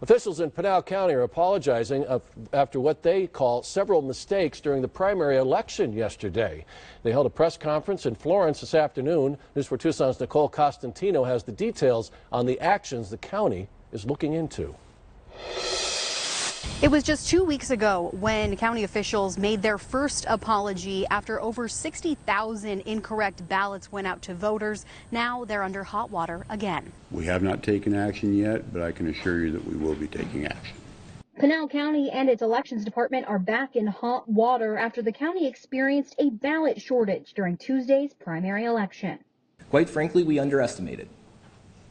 Officials in Pinal County are apologizing after what they call several mistakes during the primary election yesterday. They held a press conference in Florence this afternoon. News 4 Tucson's Nicole Costantino has the details on the actions the county is looking into. It was just 2 weeks ago when county officials made their first apology after over 60,000 incorrect ballots went out to voters. Now they're under hot water again. We have not taken action yet, but I can assure you that we will be taking action. Pinal County and its elections department are back in hot water after the county experienced a ballot shortage during Tuesday's primary election. Quite frankly, we underestimated.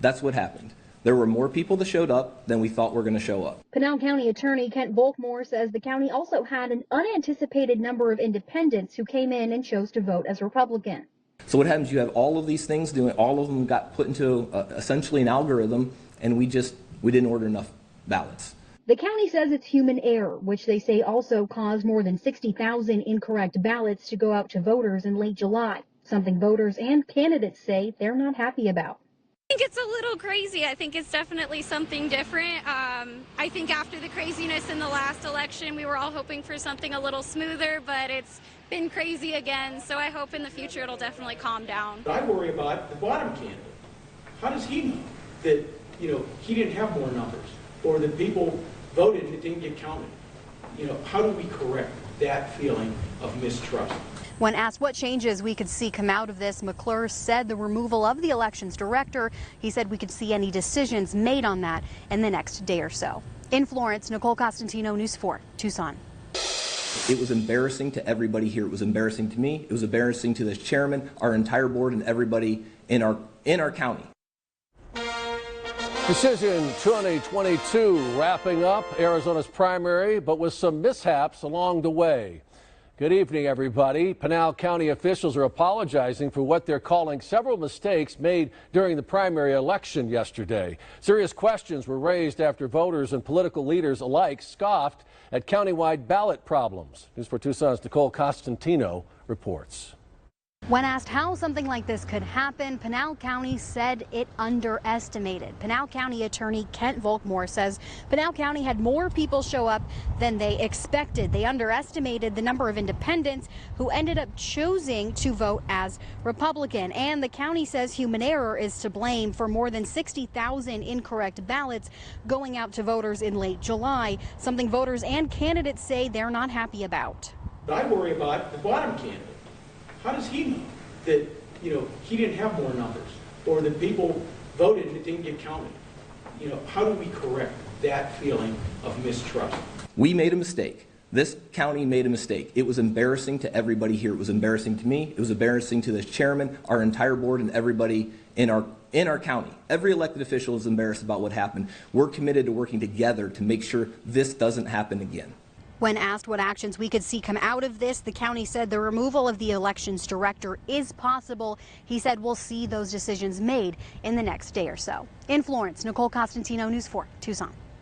That's what happened. There were more people that showed up than we thought were going to show up. Pinal County Attorney Kent Volkmore says the county also had an unanticipated number of independents who came in and chose to vote as Republican. So what happens, you have all of these things doing, all of them got put into essentially an algorithm, and we didn't order enough ballots. The county says it's human error, which they say also caused more than 60,000 incorrect ballots to go out to voters in late July, something voters and candidates say they're not happy about. I think it's a little crazy. I think it's definitely something different. I think after the craziness in the last election, we were all hoping for something a little smoother, but it's been crazy again. So I hope in the future it'll definitely calm down. I worry about the bottom candidate. How does he know that, he didn't have more numbers, or that people voted and it didn't get counted? How do we correct that feeling of mistrust? When asked what changes we could see come out of this, McClure said the removal of the elections director. He said we could see any decisions made on that in the next day or so. In Florence, Nicole Costantino, News 4, Tucson. It was embarrassing to everybody here. It was embarrassing to me. It was embarrassing to the chairman, our entire board, and everybody in our county. Decision 2022 wrapping up Arizona's primary, but with some mishaps along the way. Good evening, everybody. Pinal County officials are apologizing for what they're calling several mistakes made during the primary election yesterday. Serious questions were raised after voters and political leaders alike scoffed at countywide ballot problems. News 4 Tucson's Nicole Costantino reports. When asked how something like this could happen, Pinal County said it underestimated. Pinal County Attorney Kent Volkmore says Pinal County had more people show up than they expected. They underestimated the number of independents who ended up choosing to vote as Republican. And the county says human error is to blame for more than 60,000 incorrect ballots going out to voters in late July, something voters and candidates say they're not happy about. I worry about the bottom candidate. How does he know that, he didn't have more numbers, or that people voted and it didn't get counted? How do we correct that feeling of mistrust? We made a mistake. This county made a mistake. It was embarrassing to everybody here. It was embarrassing to me. It was embarrassing to the chairman, our entire board, and everybody in our county. Every elected official is embarrassed about what happened. We're committed to working together to make sure this doesn't happen again. When asked what actions we could see come out of this, the county said the removal of the elections director is possible. He said we'll see those decisions made in the next day or so. In Florence, Nicole Costantino, News 4, Tucson.